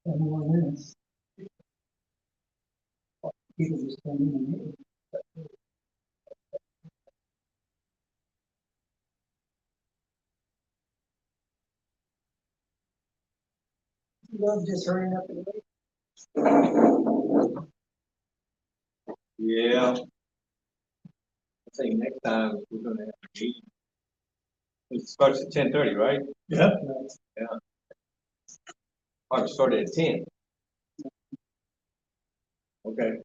10 more minutes. People just come in and meet. Love just hurrying up and wait. Yeah. I think next time we're gonna have a meeting. It starts at 10:30, right? Yep. Yeah. Oh, it started at 10. Okay.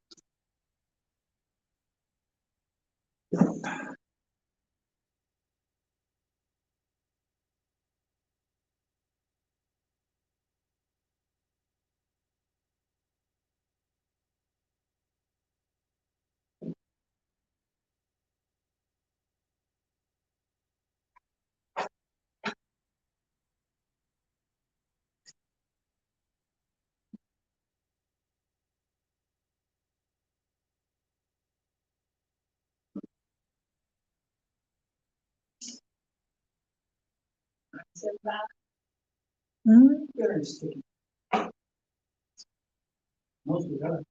Very sticky. Mostly done.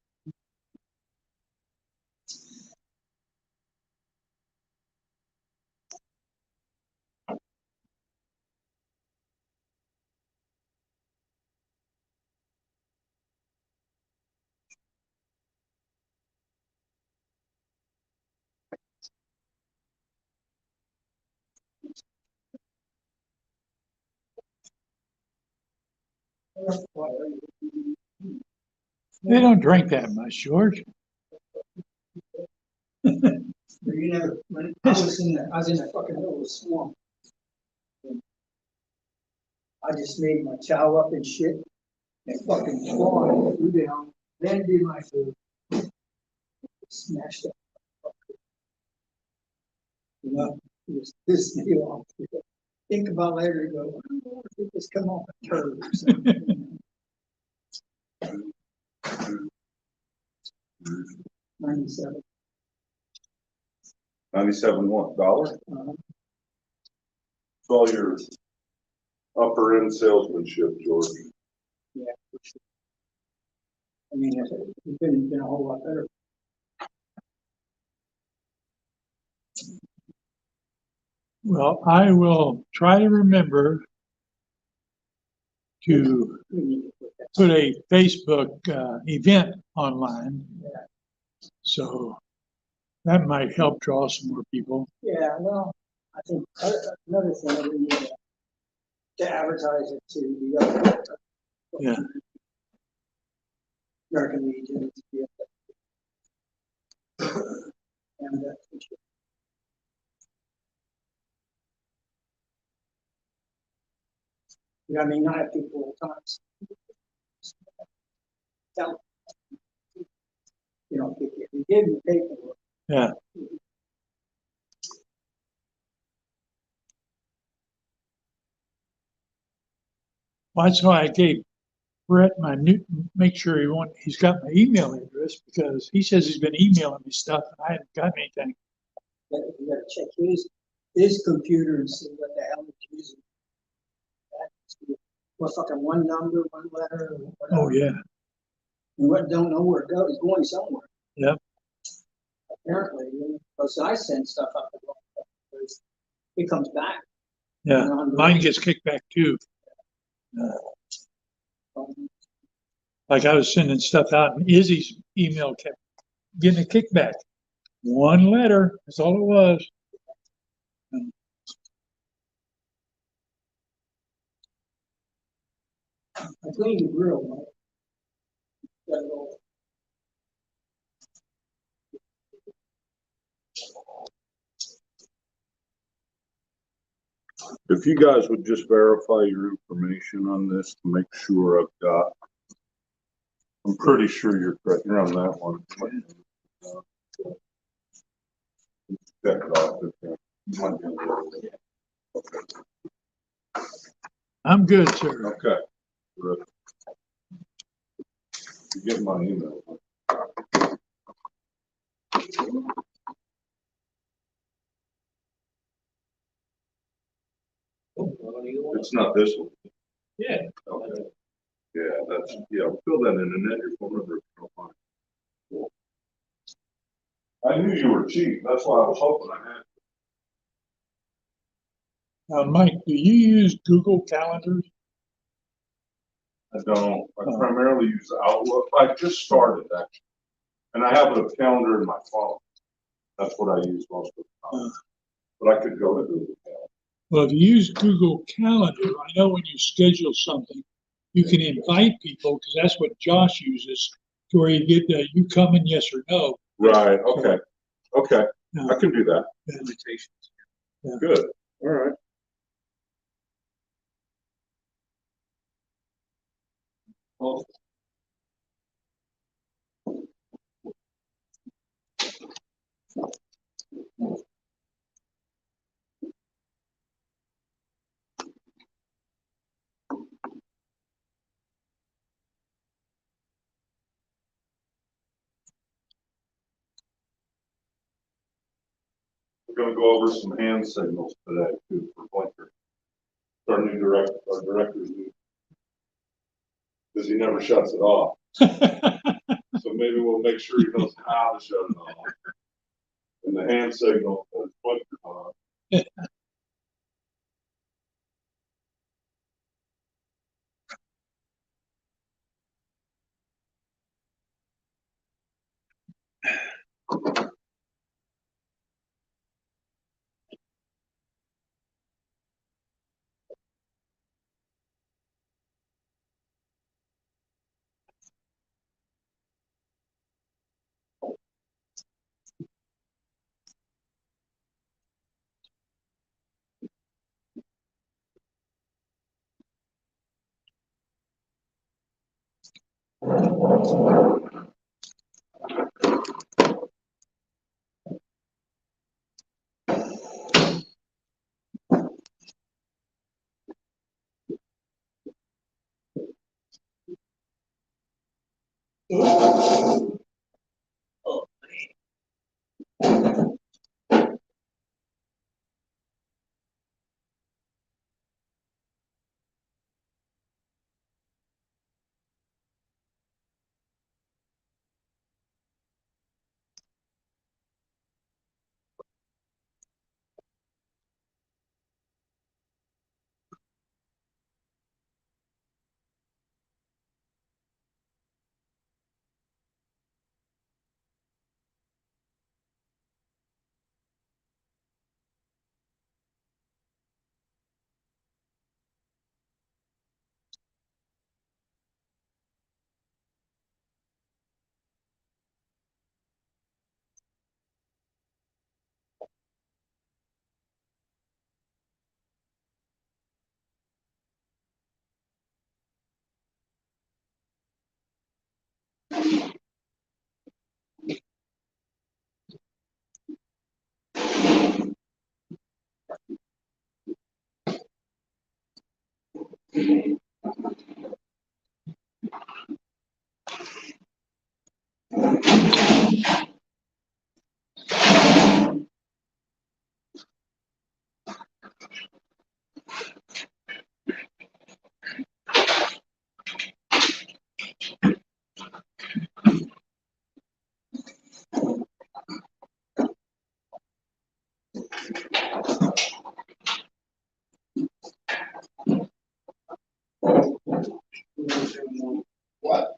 They don't drink that much, George. You never, when I was in the fucking middle of the swamp. I just made my chow up and shit, and fucking clawed it threw down, then did my food. Smashed it. You know, it was this deal off. Think about later, you go, I don't know if this come off a turd or something. 97. 97 what, dollar? Uh-huh. It's all your upper end salesmanship, George. Yeah, for sure. I mean, it's been a whole lot better. Well, I will try to remember to We need to put that. put a Facebook event online. Yeah. So that might help draw some more people. Yeah, well, I think another thing we need to advertise it to the other. Yeah. American Legion, and you know, I mean, not have people all the times. Tell, you know, if you give them the paperwork. Yeah. Well, that's why I gave Brett my new, make sure he's got my email address because he says he's been emailing me stuff and I haven't got anything. You gotta check his computer and see what the hell he's using. What fucking one number, one letter, or whatever. Oh, yeah. And what don't know where it goes, it's going somewhere. Yep. Apparently, because I send stuff up the wrong place, it comes back. Yeah. You know, Mine gets kicked back too. Like I was sending stuff out and Izzy's email kept getting a kickback. One letter, that's all it was. I cleaned the grill, Mike. Got it all. If you guys would just verify your information on this to make sure I've got, I'm pretty sure you're correct. You're on that one. Check it off. Okay. I'm good, sir. Okay. Good. You get my email. It's not this one. Yeah. Okay. Yeah, fill that in and then your phone number. If you don't mind. Cool. I knew you were cheap. That's why I was hoping I had. Mike, do you use Google Calendars? I don't. I primarily use Outlook. I just started actually. And I have a calendar in my phone. That's what I use most of the time. But I could go to Google Calendar. Well, if you use Google Calendar, I know when you schedule something, you can invite people, because that's what Josh uses, to where you get the, you come in, yes or no. Right, okay. Okay, Yeah. I can do that. Invitations. Yeah. Good, all right. Well, We're gonna go over some hand signals today too for Blinker. Our director's new. Because he never shuts it off. So maybe we'll make sure he knows how to shut it off. And the hand signal is Blinker on. what?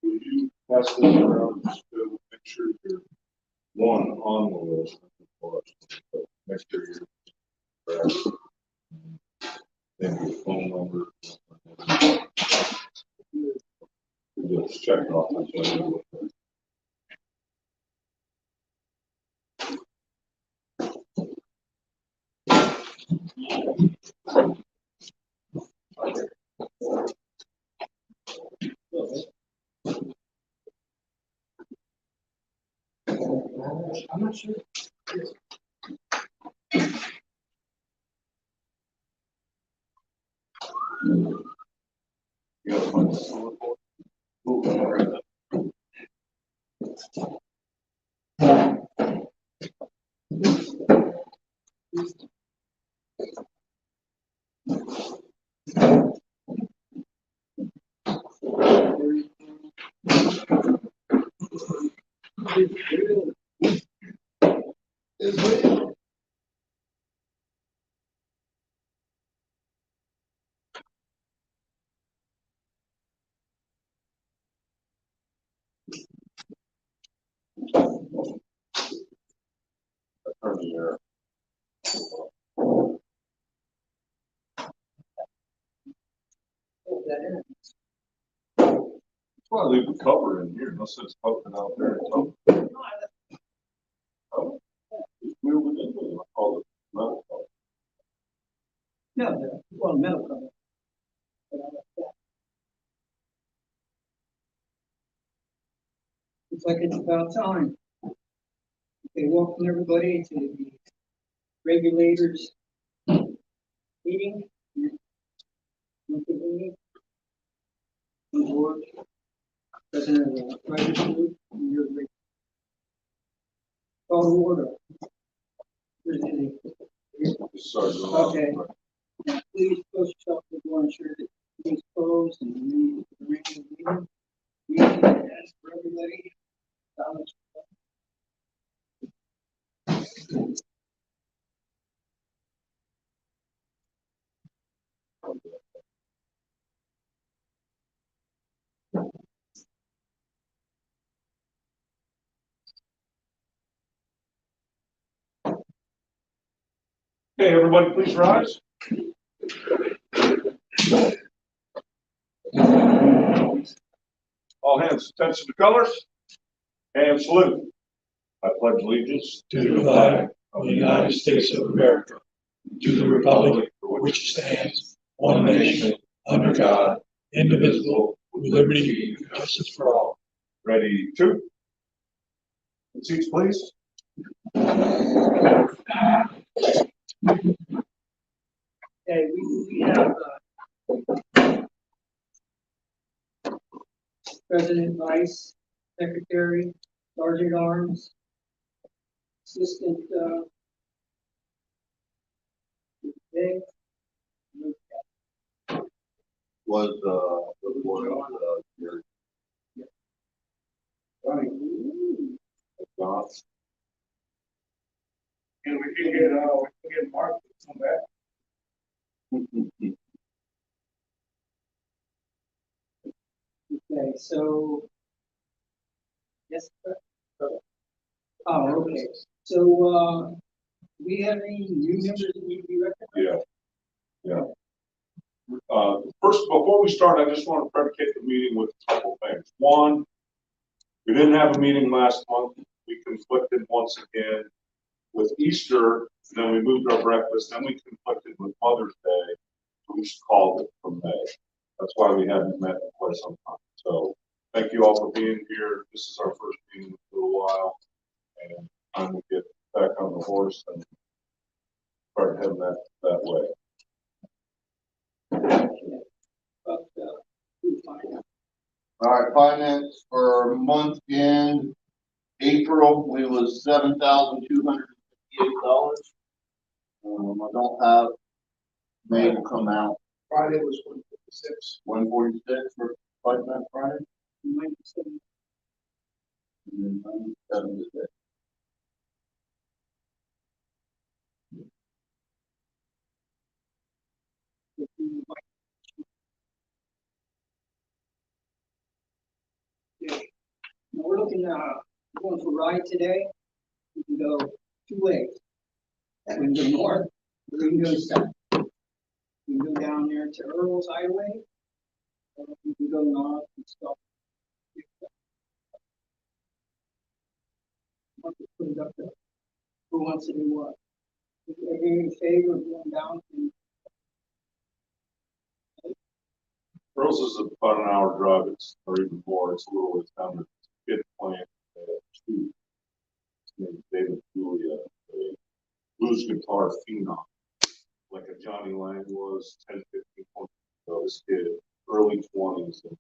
Will you pass this around just to make sure you're one on the list? But make sure you're correct. Maybe your phone number. Just check it off. I'm not sure. You gotta find the solid board. Ooh, Turn the air. That's why I leave the cover in here, unless it's poking out there. Oh, it's moving in there. I call it metal cover. No, well, metal cover. But I like that. Looks like it's about time. Okay, welcome everybody to the regulators meeting. On board, President of the Writers Group, and you're the call to order. Sorry, Okay. Now, please post yourself to go ensure that things closed and the meeting. We ask for everybody. Balance. Hey, everybody, please rise. All hands, attention to colors, and salute. I pledge allegiance To the flag of the United States of America, to the republic for which it stands, one nation, under God, indivisible, with liberty and justice for all. Ready, two. Seats, please. Okay, we have President, Vice Secretary, Sergeant Arms, Assistant, okay. Your And we can get Mark to come back. Okay, so. Yes. Sir? Oh, okay. So, we have any new members that need to be recognized? Yeah. First, before we start, I just want to predicate the meeting with a couple things. One, we didn't have a meeting last month. We conflicted once again with Easter, then we moved our breakfast, then we conflicted with Mother's Day. So we just called it from May. That's why we haven't met in quite some time. So thank you all for being here. This is our first meeting in a little while, and I'm gonna get back on the horse and start heading that way. But, we'll find out. All right, finance for month end, April, we was $7,258. I don't have, May will come out, Friday was 156. 146 for finance Friday. 97. And then 76. Okay. Now we're looking, going for a ride today. We can go two ways. We can go north, or we can go south. We can go down there to Earl's Highway, or we can go north and stop. I'll just put it up there. Who wants to do what? If you're in favor of going down to Earl's is about an hour drive, or even more. It's a little ways down to Kid Plant, two. His name is David Julia, a blues guitar phenom, like a Johnny Lang was 10, 15 points ago. This kid, early 20s, and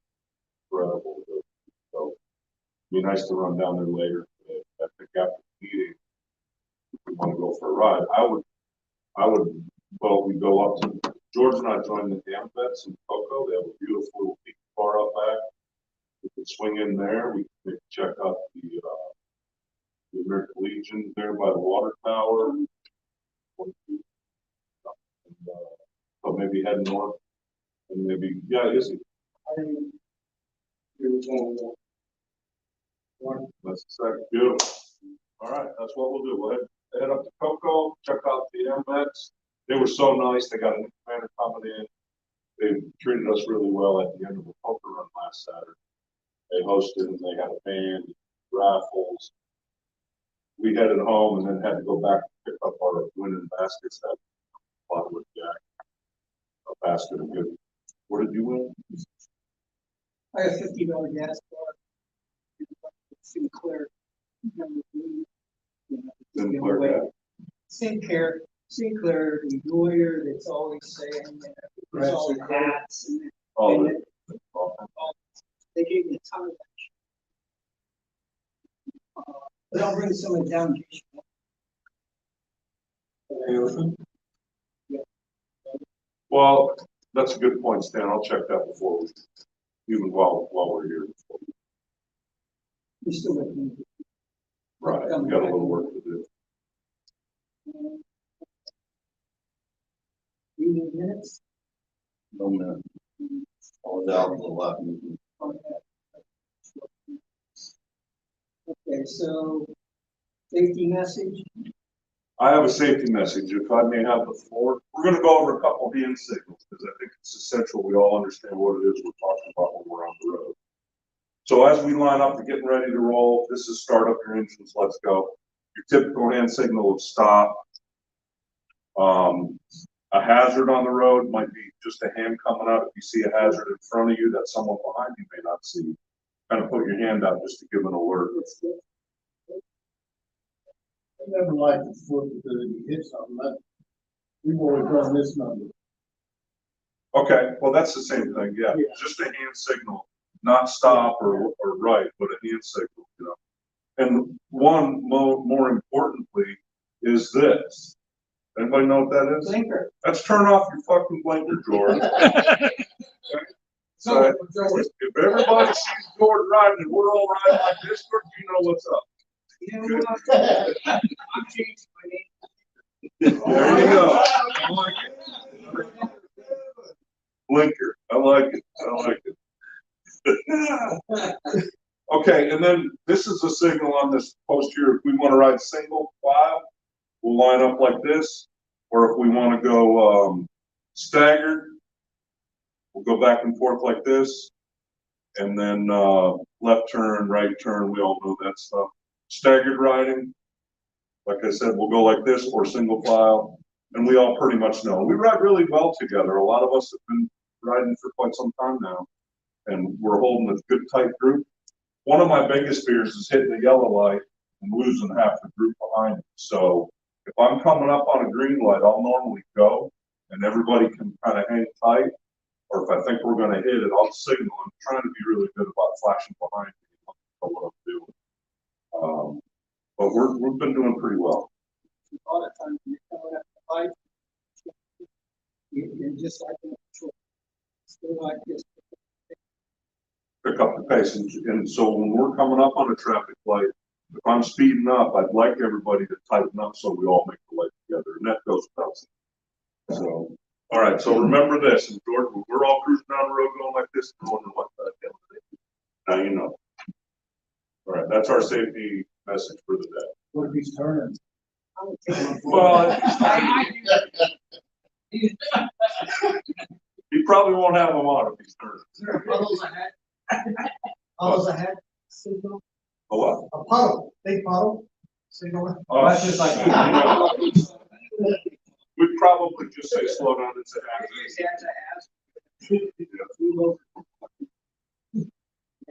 incredible. So it'd be nice to run down there later. I think after the meeting, if we want to go for a ride, well, we go up to George and I joined the Dam Vets in Cocoa. They have a beautiful little peak bar out back. could swing in there, we could check out the American Legion there by the water tower. So maybe head north, and maybe, yeah, is it? That's exactly beautiful. All right, that's what we'll do. We'll head up to Cocoa, check out the MX. They were so nice. They got a new commander coming in. They treated us really well at the end of the poker run last Saturday. They hosted and they had a band, raffles. We headed home and then had to go back and pick up our winning baskets that bought with Jack. A basket of good. What did you win? I got $50 gas bar. Sinclair. Sinclair, yeah. Sinclair, the lawyer that's always saying, there's all the hats and Oh, they gave me a ton of that. But I'll bring some of it down. well, that's a good point, Stan. I'll check that before we, even while we're here. We still got to Right, we got a little work to do. 3 minutes. No minute. I was out for the last meeting. Okay, so safety message. I have a safety message, if I may have the floor. We're gonna go over a couple of hand signals, because I think it's essential we all understand what it is we're talking about when we're on the road. So as we line up to getting ready to roll, this is start up your engines, let's go. Your typical hand signal of stop. A hazard on the road might be just a hand coming out. If you see a hazard in front of you that someone behind you may not see, kind of put your hand out just to give an alert. I never liked the foot because you hit something. We've always done this number. Okay, well, that's the same thing, yeah. Yeah. Just a hand signal, not stop or right, but a hand signal, you know. And one more importantly is this. Anybody know what that is? Blinker. Let's turn off your fucking blinker, George. Okay? So if everybody sees George riding and we're all riding like this, you know what's up. You know what? I'm changing my name. There you go. I like it. Blinker. I like it. I like it. Okay, and then this is a signal on this post here. If we want to ride single file, we'll line up like this. Or if we want to go staggered, we'll go back and forth like this. And then left turn, right turn, we all know that stuff. Staggered riding, like I said, we'll go like this or single file. And we all pretty much know. We ride really well together. A lot of us have been riding for quite some time now. And we're holding a good tight group. One of my biggest fears is hitting the yellow light and losing half the group behind me. So if I'm coming up on a green light, I'll normally go and everybody can kind of hang tight. Or if I think we're going to hit it, I'll signal. I'm trying to be really good about flashing behind me and know what I'm doing. But we've been doing pretty well. A lot of times you're coming up the light, you're just like in a patrol. Still like this. Pick up the pace. And so when we're coming up on a traffic light, if I'm speeding up, I'd like everybody to tighten up so we all make the light together. And that goes without saying. So, all right. So remember this. And George, we're all cruising down the road going like this. Wondering what the hell it is. Now you know. All right. That's our safety message for the day. What if he's turning? Well, he probably won't have them on if he's turning. Puddles ahead. Puddles ahead. Signal. A what? A puddle, big puddle. Signal. Oh, That's just like. We'd probably just say slow down. It's a hazard. And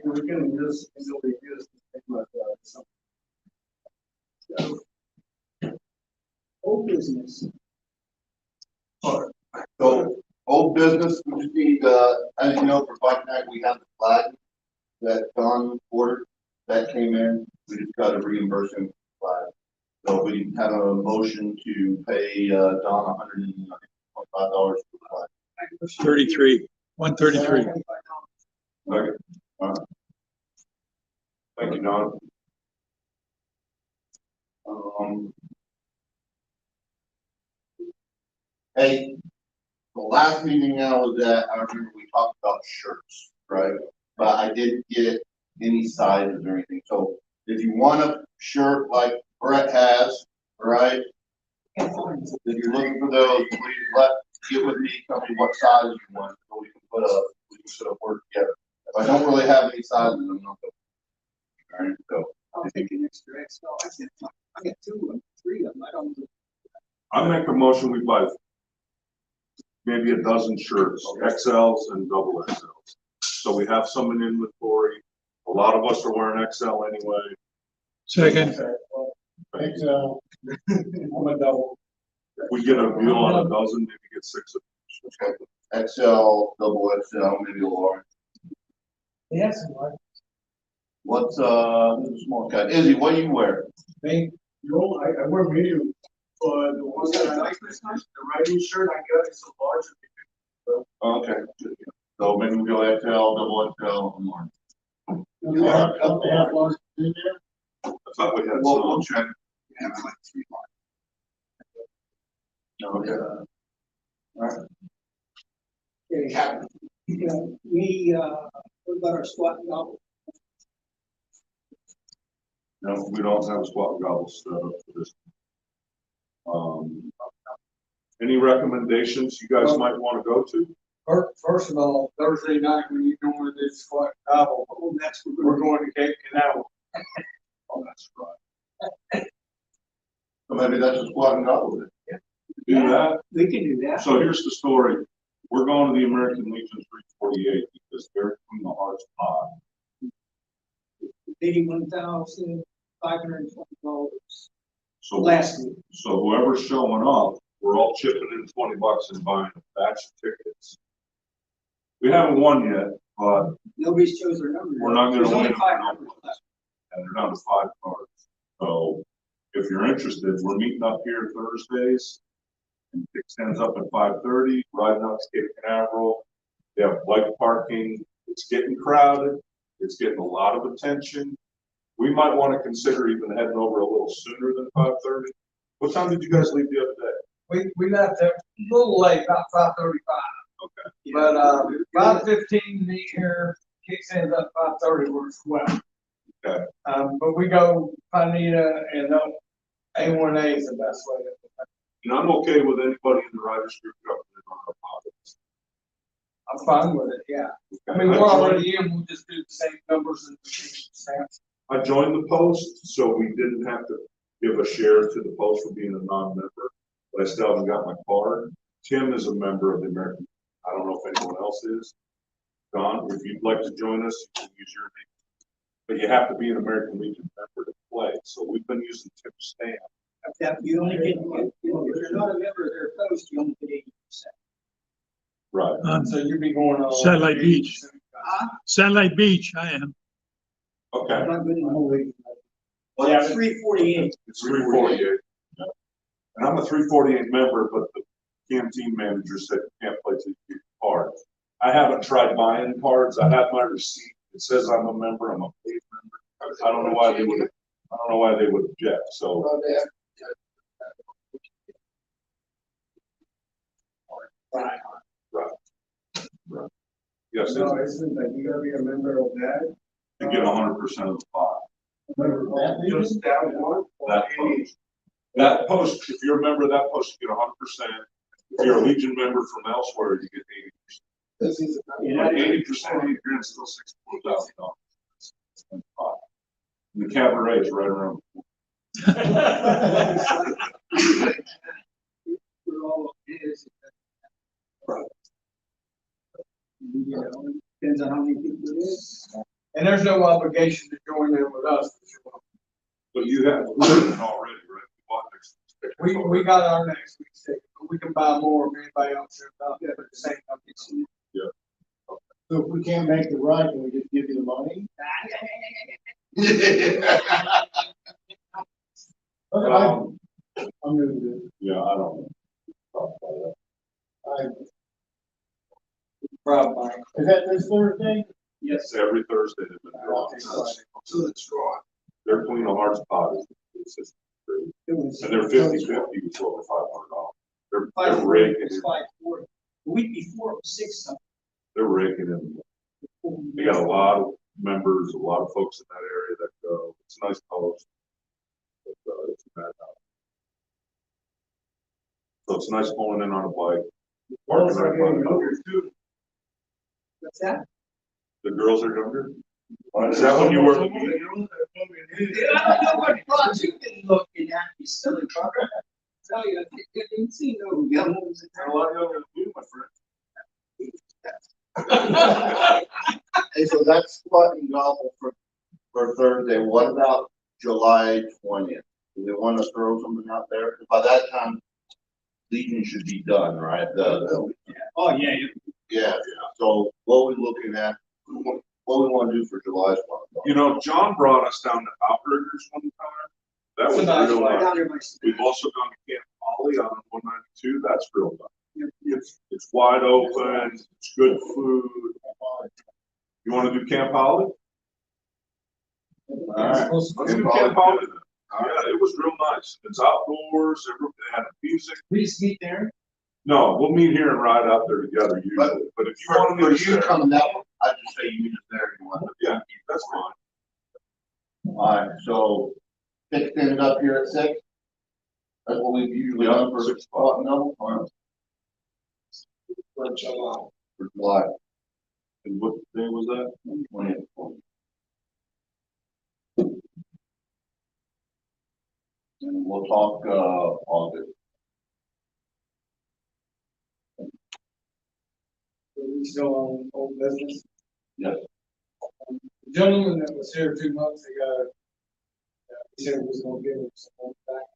we're getting this, and nobody gives Old business. So, old business, we just need, as you know, for Bike Night, we have the flag that Don ordered, that came in, we just got to reimburse him for the flag. So we have a motion to pay, Don $125 for the flag. 33, 133. Okay. Thank you, Don. Hey, the last meeting I was at, I remember we talked about shirts, right? But I didn't get any sizes or anything, so if you want a shirt like Brett has, right? If you're looking for those, please get with me, tell me what size you want, so we can put a word together. If I don't really have any sizes, I'm not gonna. All right, so. I'll take an extra XL. I got 2 of them, 3 of them. I don't. I make a motion, we buy maybe a dozen shirts, XLs and double XLs. So we have some in inventory. A lot of us are wearing XL anyway. Second. XL, I'm a double. If we get a deal on a dozen, maybe get 6 of them. XL, double XL, maybe a large. Yes, What's, this is small cut. Izzy, what do you wear? I wear medium, but the one that I like this time, the writing shirt I got is a large. Okay. So maybe we go XL, double XL, and large. Do they have large in there? I thought we had We'll some. check. Yeah, I like 3 large. Okay. Alright. Okay. What about our squat and gobble? No, we don't have a squat gobble set up for this. Any recommendations you guys might want to go to? First of all, Thursday night when you're going to this squat gobble, that's what we're going to Cape Canal. Oh, that's right. So maybe that's a squat and gobble then. Do that. We can do that. So here's the story. We're going to the American Legion 348 because they're from the Hearts Pod. $81,520 So last week. So whoever's showing up, we're all chipping in $20 and buying a batch of tickets. We haven't won yet, but Nobody's chose their number. we're not going There's to only win. 5 numbers left. And they're down to 5 cards. So if you're interested, we're meeting up here Thursdays. And kick stands up at 5:30, riding out to Cape Canaveral. They have bike parking. It's getting crowded. It's getting a lot of attention. We might want to consider even heading over a little sooner than 5:30. What time did you guys leave the other day? We left there a little late, about 5:35. Okay. But 5:15 me here, kicks in up 5:30, we're swell. Okay. But we go Pineda and A1A is the best way to. And I'm okay with anybody in the riders group jumping in on our pockets. I'm fine with it, yeah. I mean, we're already in, we'll just do the same numbers and the same stats. I joined the post, so we didn't have to give a share to the post for being a non-member, but I still haven't got my card. Tim is a member of the American. I don't know if anyone else is. Don, if you'd like to join us, you can use your name. But you have to be an American Legion member to play. So we've been using Tim's stamp. You only get, if you're not a member of their post, you only get 80%. Right. So you'd be going on. Satellite Beach. Ah, Satellite Beach, I am. Okay. I'm not good enough. Well, Yeah, 348. It's 348. Yeah. And I'm a 348 member, but the CAM team manager said you can't play till you get your card. I haven't tried buying cards. I have my receipt. It says I'm a member. I'm a paid member. I don't know why they would. I don't know why they would object. So. Right. Right. Yes, No, isn't that you gotta be a member of that? you get 100% of the pot. Member of that? Just that one. That post. That post, if you're a member of that post, you get 100%. If you're a Legion member from elsewhere, you get 80%. This is. But 80%, 80 grand, still $64,000. And the cabaret is right around. We're all is. Right. You know, depends on how many people it is. And there's no obligation to join in with us. But you have it already, right? You bought next week's We got our next week's ticket, but we can buy more if anybody else shows up at the same time. So if we can't make the ride, can we just give you the money? Okay, I'm gonna do it. Yeah, I don't know. Problem, Mike. Is that this Thursday? Yes. It's every Thursday they've been drawing. So it's drawn. They're clean the hardest pot is great. And they're 50/50 with over $500. They're raking It's in. 540. The week before it was 6 something. They're raking in. They got a lot of members, a lot of folks in that area that go. It's a nice college. But, it's a bad house. So it's nice pulling in on a bike. Parking right by the house. What's that? The girls are younger. Is that when you were? I don't know what brought you been looking at, you silly fucker. I tell you, you didn't see no young ones in A lot younger than you, my friend. Hey, so that's spot and gobble for Thursday. What about July 20th? Do we want to throw something out there? 'Cause by that time, Legion should be done, right? Oh, yeah, Yeah, so what we looking at, what we want to do for July's one? You know, John brought us down to Outriggers one time. That was real right nice. down there by. We've also gone to Camp Holly on 192. That's real nice. It's wide open. It's good food. You want to do Camp Holly? All right. Let's do Camp Holly then. Yeah, it was real nice. It's outdoors. They had music. We just meet there. No, we'll meet here and ride out there together usually. But if you want to For meet us you there, coming that way, I'd just say you meet us there if you want. yeah, that's fine. All right, so pick things up here at 6. That's what we've usually Yeah, done for 6 spot and double. All right. For July. For July. And what day was that? 20th. And we'll talk, August. We still on old business. Yes. The gentleman that was here 2 months ago, he said he was gonna give him some more back.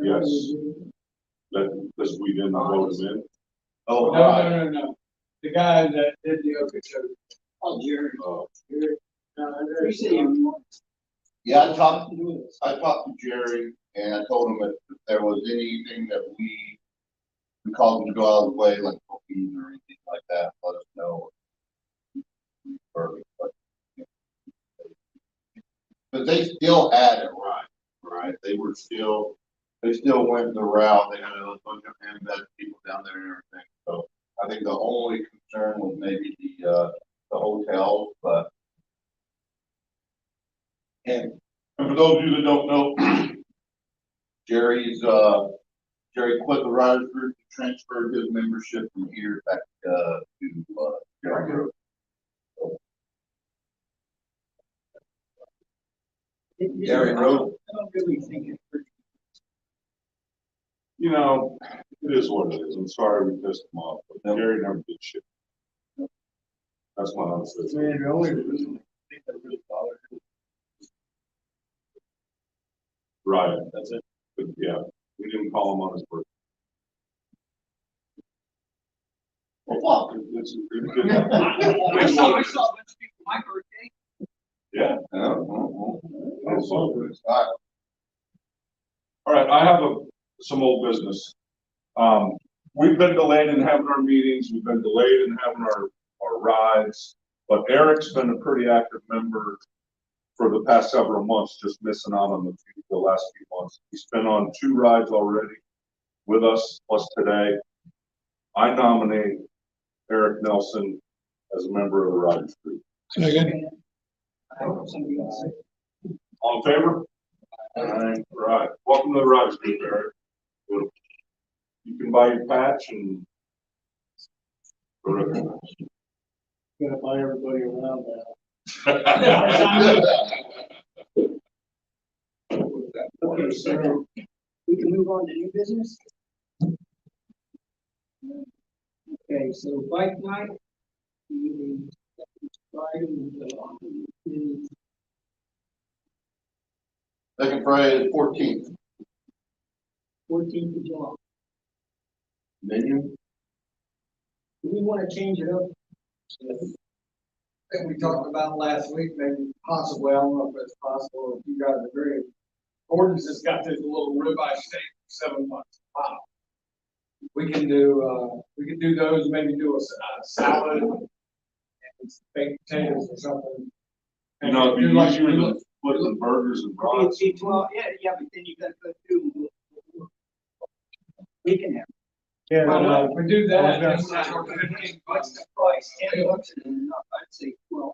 Yes. That, because we didn't vote him in. Oh, No, all right. no, no, no. The guy that did the open show. Oh, Jerry. No, Appreciate you. Yeah, I talked to Jerry and I told him if there was anything that we called him to go out of the way, like cookies or anything like that, let us know. But they still had it right? They still went the route. They had a bunch of embed people down there and everything. So I think the only concern was maybe the hotel, but. And for those of you that don't know, Jerry quit the Riders Group, transferred his membership from here back to Jerry Road. Jerry Road. I don't really think it's pretty. You know, it is what it is. I'm sorry we pissed him off, but Gary never did shit. That's my honest opinion. Man, the only reason I think that really bothered him. Right, that's it. But yeah, we didn't call him on his birthday. Well, fuck. It's I saw a bunch of people my birthday. Yeah. All All right, I have some old business. We've been delayed in having our meetings, we've been delayed in having our rides, but Eric's been a pretty active member for the past several months, just missing out on the last few months. He's been on 2 rides already with us, plus today. I nominate Eric Nelson as a member of the Riders Group. Second. I hope somebody else. All in favor? Right. Welcome to the Riders Group, Eric. You can buy your patch and. Gonna buy everybody around now. Okay, so we can move on to new business. Okay, so bike night. Second Friday, the 14th. 14th of July. Menu. Do we want to change it up? I think we talked about last week, maybe possibly, I don't know if it's possible, if you guys agree. Gordon's has got this little ribeye steak for $7. Wow. We can do those, maybe do a salad and baked potatoes or something. You know, it'd be do like- easier than flipping burgers and fries. Well, yeah, but then you gotta go through. We can have. Yeah, Well, if we do that, I then was that's gonna okay. What's the price? $10 isn't enough, I'd say 12.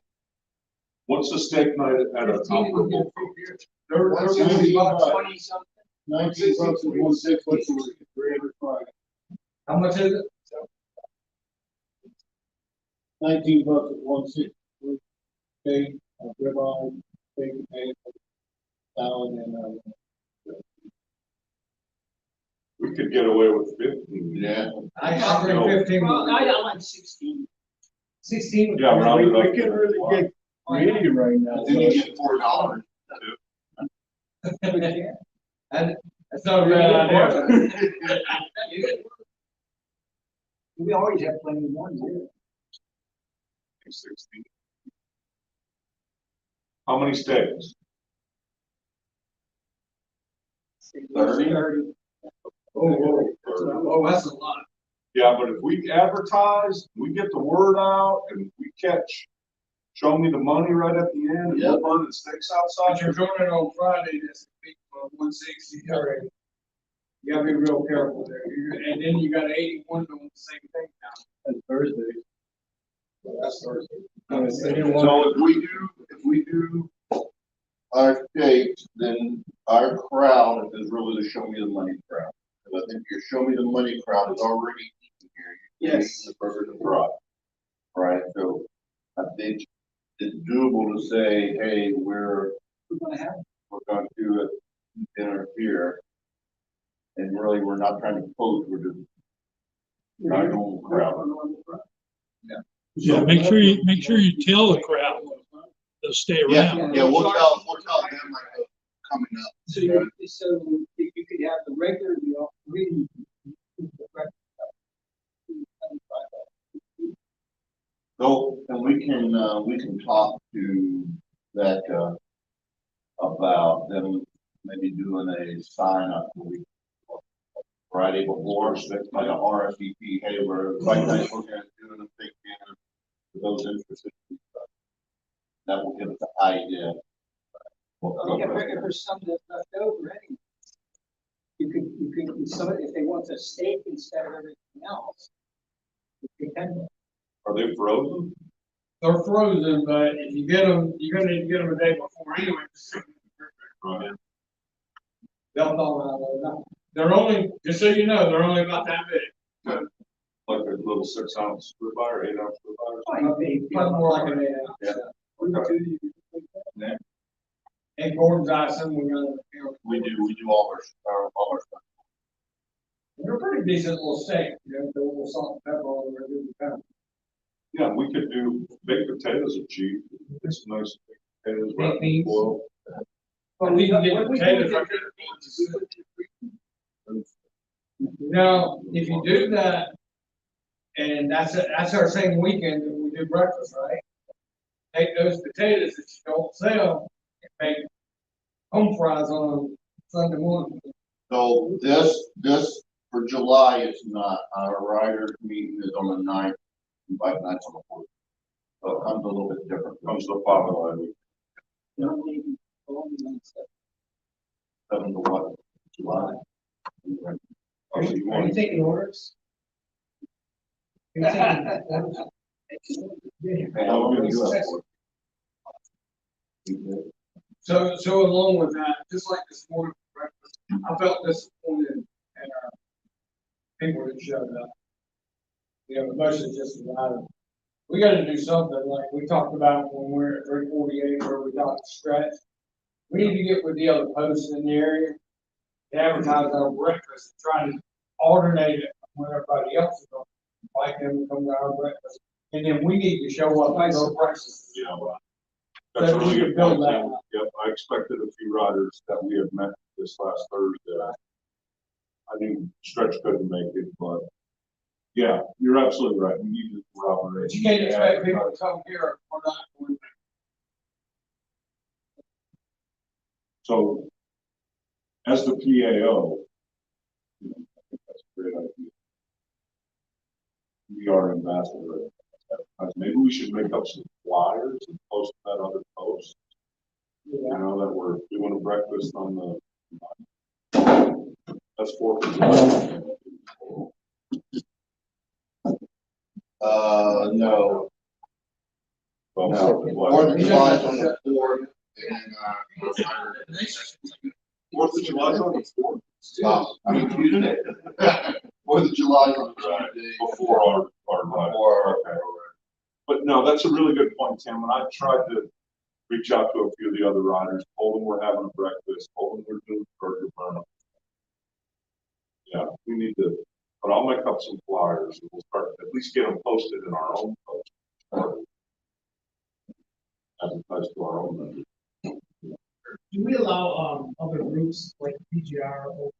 What's the steak night at a 15, we get comparable? free beer. They're What's $20. 20 something. 19 bucks and 160, what's the rate of fry? How much is it? 19 bucks at 160. Steak, ribeye, steak, potato, salad, and, We could get away with 15. Yeah. I bring 15. Well, I like 16. 16. Yeah, round it up. we can really get greedy right now. Then you get $4. And that's not a bad idea. We always have plenty of ones here. 16. How many steaks? 30. Oh, that's a lot. Yeah, but if we advertise, we get the word out and we catch, show me the money right at the end and Yep. we're burning steaks But outside. you're doing it on Friday, that's a big 160 already. You gotta be real careful there. And then you got 81 doing the same thing now. That's Thursday. That's Thursday. So if we do our steaks, then our crowd is really the show me the money crowd. Because I think your show me the money crowd is already eating here. You're Yes. eating the burgers and fries. Right, so I think it's doable to say, hey, we're We're gonna have. going to do a dinner here. And really, we're not trying to poach, we're just our normal crowd. Yeah, make sure you tell the crowd to stay Yeah, around. yeah, we'll tell them like coming up. So you could have the regular deal, really. So, and we can talk to that, about them maybe doing a sign up the week Friday before, so that's like a RSVP, hey, we're Friday night, we're gonna do a big dinner for those interested. That will give us an idea. Yeah, if there's some that's left over anyway. You could, if they want a steak instead of everything else. You can. Are they frozen? They're frozen, but if you get them, you're gonna need to get them a day before anyway. Right. They'll thaw out. They're only, just so you know, they're only about that big. Like a little 6-ounce ribeye or 8-ounce ribeye? Probably more like an 8 ounce. Yeah. And Gordon's icing, we got, We do all our stuff. they're pretty decent little steak, you know, the little salt and pepper on there, really kind of. Yeah, we could do baked potatoes are cheap. It's nice baked potatoes. wrapped in Beans. foil. But we can get potatoes right there. Now, if you do that, and that's our same weekend that we do breakfast, right? Take those potatoes that you don't sell and make home fries on Sunday morning. So this for July is not, our riders meeting is on the 9th, and bike night's on the 4th. So it comes a little bit different, Comes the following week. seven to what, July. Oh, so you want- taking orders? How long do you have for it? So along with that, just like this morning for breakfast, I felt disappointed at our people that showed up. You know, the motion just arrived. We gotta do something, like we talked about when we're at 348, where we got stretch. We need to get with the other posts in the area, advertise our breakfast, and try to alternate it when everybody else is going. Like them to come to our breakfast, and then we need to show up at our breakfast. Yeah, well, that's a really good point. Tim. Yep, I expected a few riders that we had met this last Thursday. I knew Stretch couldn't make it, but yeah, you're absolutely right. We need to corroborate. But you can't expect people to come here or not going there. So as the PAO, I think that's a great idea. be our ambassador. Maybe we should make up some flyers and post that other post. You know, that we're doing a breakfast on the, that's 4th of July. No. Well, No, 4th of July is on the 4th, and, 4th of July is on the 4th. I mean, Tuesday. 4th of July is on Tuesday. Before our ride. Okay. But no, that's a really good point, Tim. And I tried to reach out to a few of the other riders, told them we're having a breakfast, told them we're doing burger burn. Yeah, we need to, but I'll make up some flyers and we'll start, at least get them posted in our own post. As opposed to our own members. Do we allow other groups like PGR or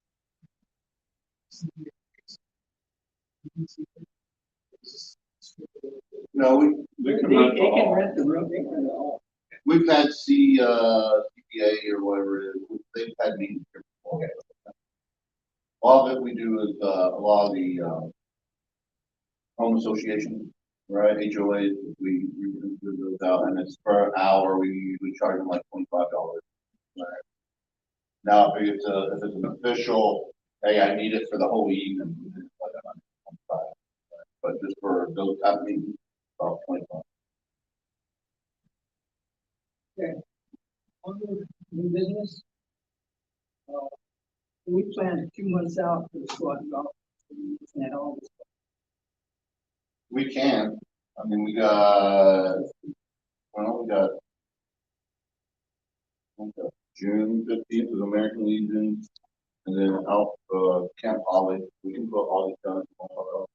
No, They can They rent can all. rent the room, they can rent it all. we've had CPA or whatever it is, they've had meetings here before. Okay. All that we do is, a lot of the, home association, right, HOA, we do those out, and it's per hour, we usually charge them like $25. Right. Now, if it's an official, hey, I need it for the whole evening, it's like $125. Right? But just for those type of meetings, about 25. On the new business, we planned 2 months out for the squad golf. We planned all this. We can, I mean, we got June 15th is American Legion, and then out, Camp Holly, we can put Holly down tomorrow.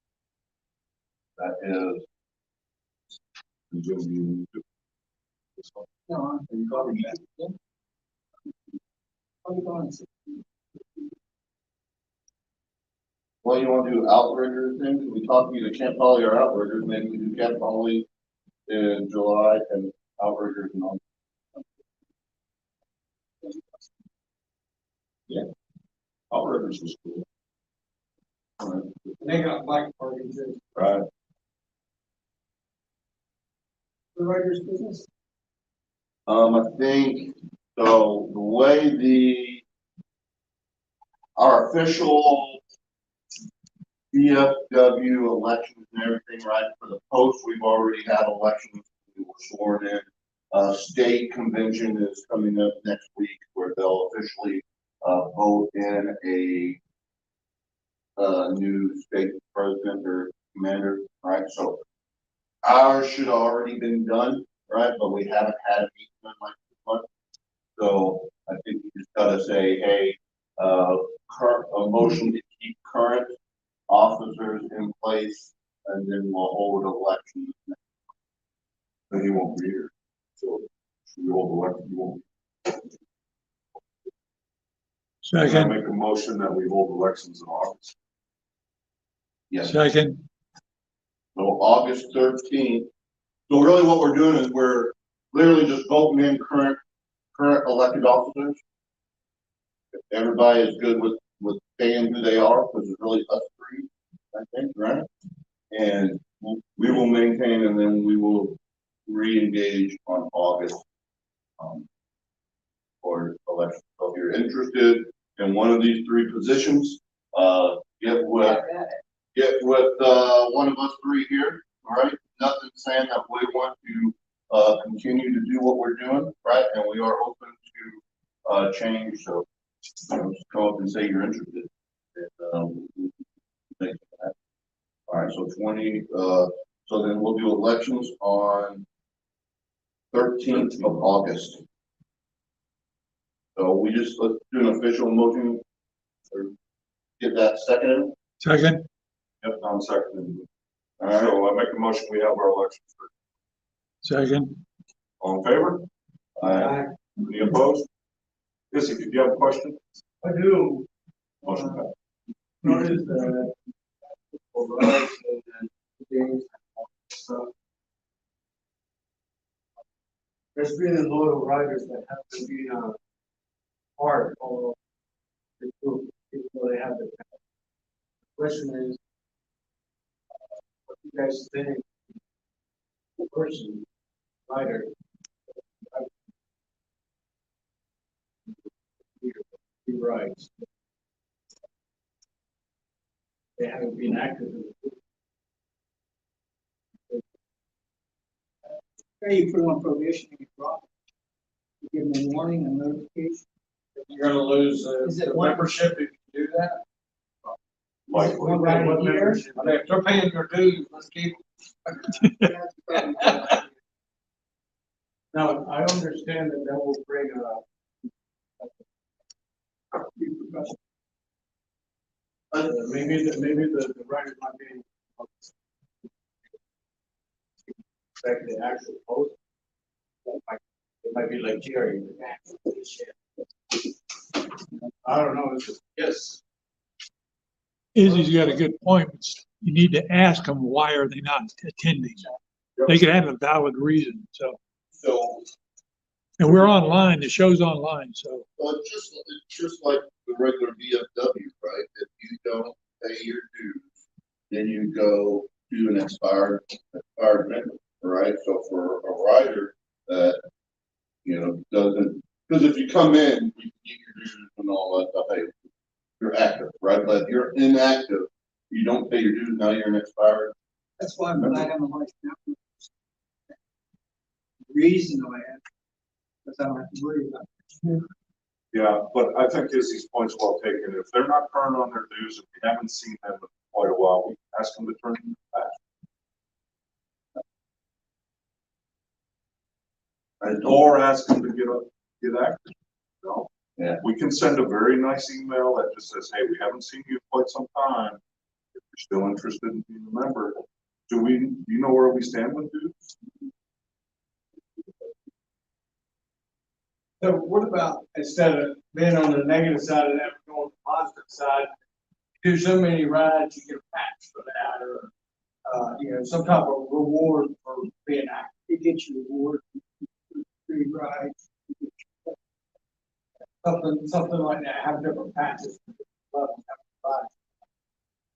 That is. June. No, I'm going back. I'm going to. Well, you want to do Outriggers then? We talk either Camp Holly or Outriggers, maybe we do Camp Holly in July and Outriggers in August. Outriggers was cool. They got bike parking too. Right. The writer's business. I think, so the way our official VFW elections and everything, right, for the post, we've already had elections, we were sworn in. State convention is coming up next week where they'll officially, vote in a new state president or commander, right, so ours should already been done, right, but we haven't had a meeting in like 2 months. So I think we just gotta say, hey, a motion to keep current officers in place, and then we'll hold elections. Then he won't be here. So should we hold election? You won't. Can I Second, make a motion that we hold elections in August? Yes. second, So August 13th. So really what we're doing is we're literally just voting in current elected officers. If everybody is good with staying who they are, because it's really us three, I think, right? And we will maintain, and then we will re-engage on August for election. So if you're interested in one of these 3 positions, get with one of us 3 here, all right? Nothing saying that we want to continue to do what we're doing, right? And we are open to change. So just come up and say you're interested. And, we'll all right. So 20. So then we'll do elections on 13th of August. So let's do an official motion or get that second. second, Yep, I'm seconding. All right. So I make a motion, we have our elections. second. All in favor? Any opposed? Izzy, did you have a question? I do. Motion passed. Notice that for us and games stuff. There's been a lot of riders that have to be part of the group, even though they have the. The question is, what you guys think the person, writer, he writes. They haven't been active in the Or you put them on probation and you drop them. You give them a warning, a notification. You're gonna lose Is it the one- membership if you do that. Is it one right What here? membership? I mean, if they're paying their dues, let's keep. Now, I understand that will bring maybe the writer might be. Expect the actual post. It might be like Jerry. I don't know, it's just, yes. Izzy's got a good point. But you need to ask them, why are they not attending? They could have a valid reason, so. So, And we're online, the show's online, so. well, it's just like the regular VFW, right? If you don't pay your dues, then you go to an expired member, right? So for a rider that, doesn't, because if you come in, you get your dues and all that stuff, hey, you're active, right? But if you're inactive, you don't pay your dues, now you're an expired. That's why I'm glad I'm a life now. Reason I am, because I don't have to worry about it. Yeah, but I think Izzy's point's well taken. If they're not current on their dues, if we haven't seen them in quite a while, we ask them to turn them back. Or ask them to get active. No. Yeah. We can send a very nice email that just says, hey, we haven't seen you in quite some time. If you're still interested in being a member, do you know where we stand with dues? So what about, instead of being on the negative side of that, we're going on the positive side, do so many rides, you get a patch for that, or, some type of reward for being active. You get your reward, free rides. Something like that, have different patches.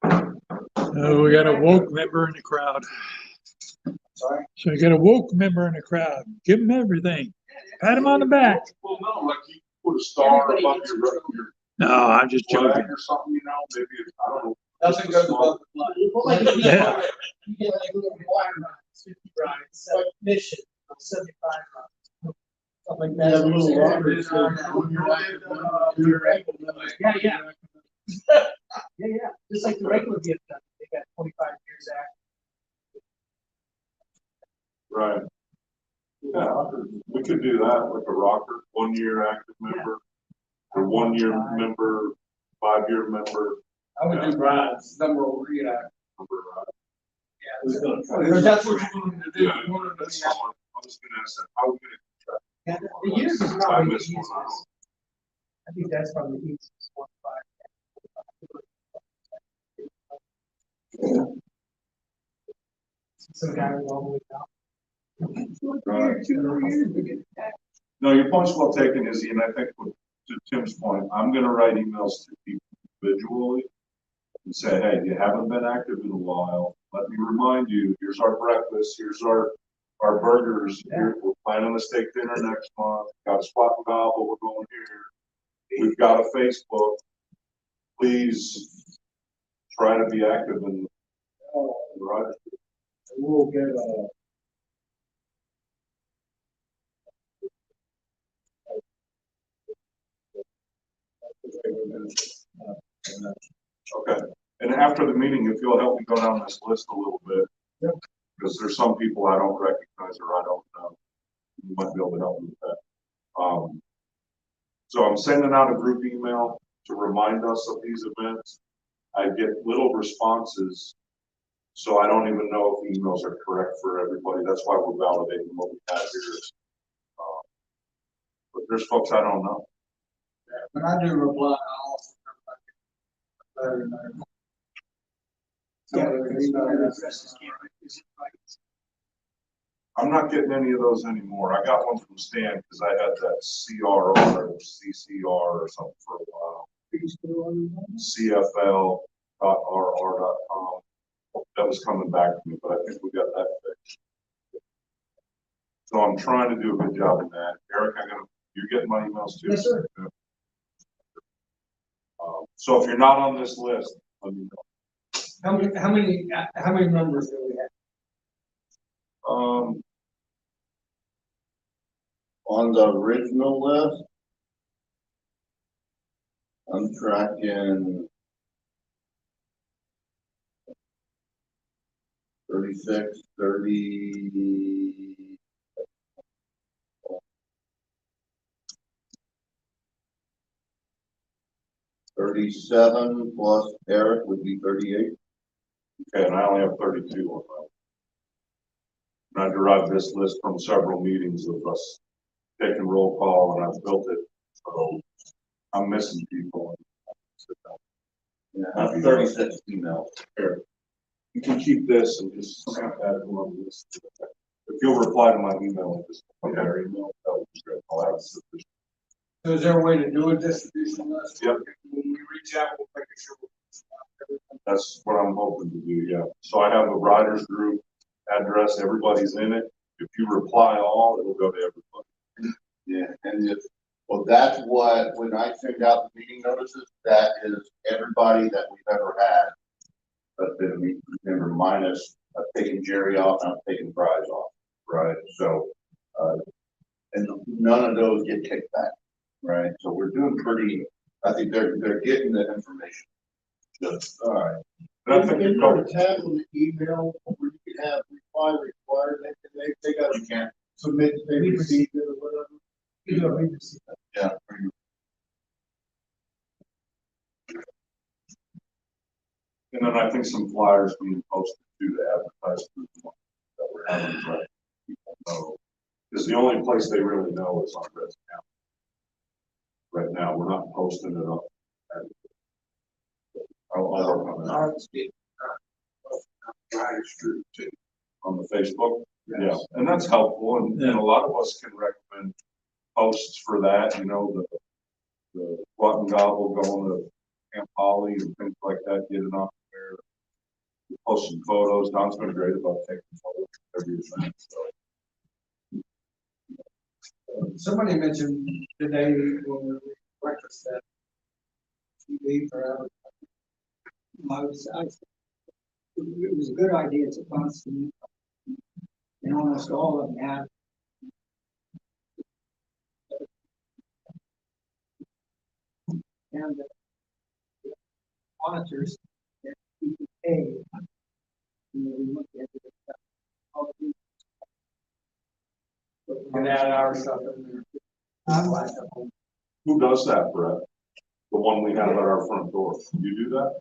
We got a woke member in the crowd. Sorry? So you got a woke member in the crowd. Give them everything. Pat him on the back. Well, no, like you put a star Everybody above gets your No, I'm just flag joking. or something, maybe it's, I don't know. Nothing goes above the flag. Yeah. You get like a little wire rides, 50 rides, mission, 75 rides. Something like that. Yeah, a little Yeah, longer, so when you're active, you're active. Yeah. Yeah. Just like the regular VFW, they got 25 years active. Right. Yeah, we could do that, like a rocker, 1 year active member, or 1 year member, 5 year member. I would do rides, number of read out. Member, Because that's what you're going to do. Yeah, You want to that's be someone, I was gonna ask that, how are we Yeah, gonna? the years is I probably the missed one, easiest. I think that's probably the easiest one. Some guy was all the way down. No, your point's well taken, Izzy, and I think to Tim's point, I'm gonna write emails to people individually and say, hey, you haven't been active in a while. Let me remind you, here's our breakfast, here's our burgers, here, we're planning a steak dinner next month, got a spot and gobble, we're going here. We've got a Facebook. Please try to be active in the rider. We'll get Okay, and after the meeting, if you'll help me go down this list a little bit. Yep. Because there's some people I don't recognize or I don't know. You might be able to help me with that. So I'm sending out a group email to remind us of these events. I get little responses, so I don't even know if the emails are correct for everybody. That's why we're validating what we have here. But there's folks I don't know. When I do reply, I also. Better know. Yeah, because email addresses can't be used, right? I'm not getting any of those anymore. I got one from Stan because I had that CRR or CCR or something for a while. Please go on. CFL.rr.com. That was coming back to me, but I think we got that fixed. So I'm trying to do a good job in that. Eric, you get my emails too? Yes, sir. So if you're not on this list, let me know. How many members do we have? On the original list, I'm tracking 36, 30. 37 plus Eric would be 38. Okay, and I only have 32 on that. And I derived this list from several meetings of us taking roll call, and I've built it, so I'm missing people. Yeah, I have 36 emails. Here, you can keep this and just add it on the list. If you'll reply to my email, and just put that email, that would be great. I'll have sufficient. So is there a way to do a distribution list? Yep. When we reach out, we'll make sure. That's what I'm hoping to do, yeah. So I have a riders group address, everybody's in it. If you reply all, it'll go to everybody. Yeah, and well, that's what, when I send out the meeting notices, that is everybody that we've ever had. But then we remember minus, I've taken Jerry off, and I've taken Bryce off, right? So, and none of those get kicked back, right? So we're doing pretty, I think they're getting the information. Just, all right. And I think Is you there a covered. tab on the email where you can have reply required, they got You can't, submit, they received it or whatever? You know, we just- yeah. And then I think some flyers being posted too to advertise through the one that we're having, right? People know. Because the only place they really know is on Red County. Right now, we're not posting it up. I'll work on that. On the Facebook, yeah, and that's helpful, and a lot of us can recommend posts for that, you know, the what and gobble going to Camp Holly and things like that, getting off there. Post some photos. Don's been great about taking photos of every event, so. Somebody mentioned today when we breakfast that TV forever. It was a good idea to constantly, and almost all of them have. And the monitors that we can pay, you know, we look at it. All of these. We can add our stuff in there. I'd like to. Who does that, Brett? The one we have at our front door. You do that?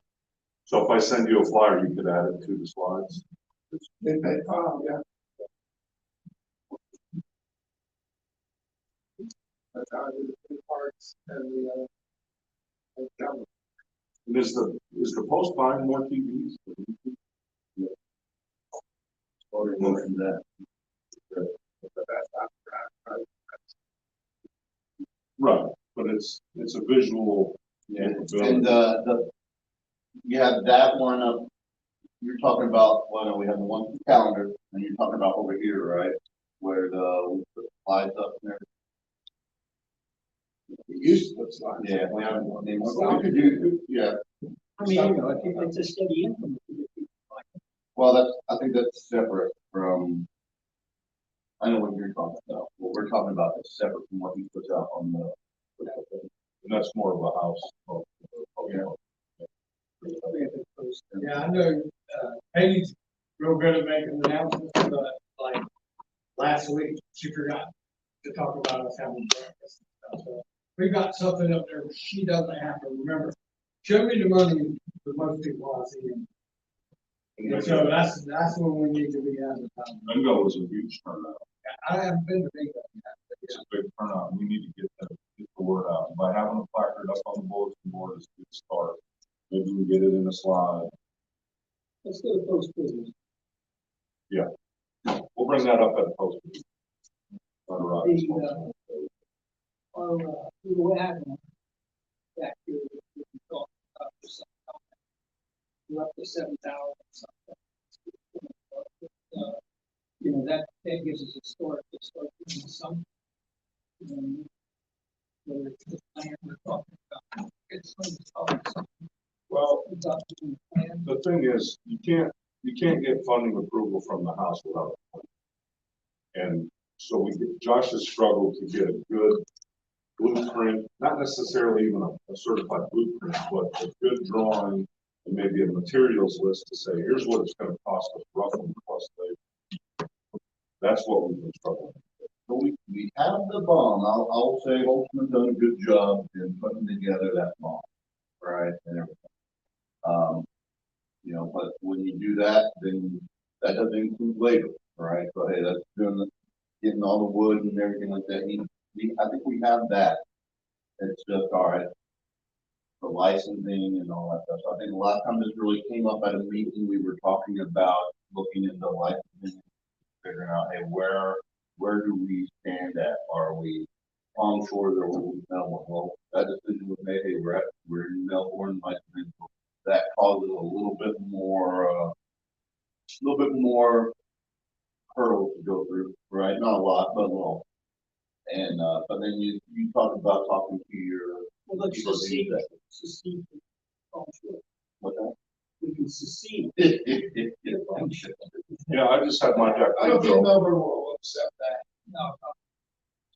So if I send you a flyer, you could add it to the slides. Yeah. That's how I do the parts and the camera. And is the post buying more TVs? Yeah. Or more than that. Right, but it's a visual. Yeah, capability. and you have that one up, you're talking about, well, we have the one calendar, and you're talking about over here, right? Where the slides up there. We used to put slides. Yeah, we haven't, we could do, yeah, I mean, you know, I think it's a steady income. well, I think that's separate from, I know what you're talking about. What we're talking about is separate from what he puts out on the. And that's more of a house. Yeah. Yeah, I know, Haley's real good at making announcements, but like last week, she forgot to talk about us having breakfast and stuff. So we got something up there she doesn't have to remember. Show me the money for most people I see. And so that's when we need to be advertising. Bingo was a huge turnout. I haven't been to bingo yet. It's a big turnout. We need to get the word out. And by having a placard up on the bulletin board is a good start. Maybe we get it in a slide. Let's go to post business. Yeah. We'll bring that up at the post. What happened back here, we talked about for some time. We're up to 7,000 something. that gives us a start doing some. Whether it's the plan we're talking about, it's something. Well, About doing the plan. the thing is, you can't get funding approval from the House without a plan. And so Josh has struggled to get a good blueprint, not necessarily even a certified blueprint, but a good drawing and maybe a materials list to say, here's what it's gonna cost us roughly plus labor. That's what we've been struggling with. So we have the bond. I'll say Holtzman done a good job in putting together that bond, right, and everything. You know, but when you do that, then that doesn't include labor, right? So hey, that's getting all the wood and everything like that. I think we have that. It's just all right. The licensing and all that stuff. So I think a lot of times this really came up at a meeting. We were talking about looking into licensing, figuring out, hey, where do we stand at? Are we on shore or are we Melbourne? Well, that decision was made. Hey, we're in Melbourne, licensing. That causes a little bit more hurdles to go through, right? Not a lot, but a little. And but then you talk about talking to your. Well, let's secede. Oh, sure. What that? We can secede. Yeah, I just had my deck I don't think rebuilt. Melbourne will accept that. No,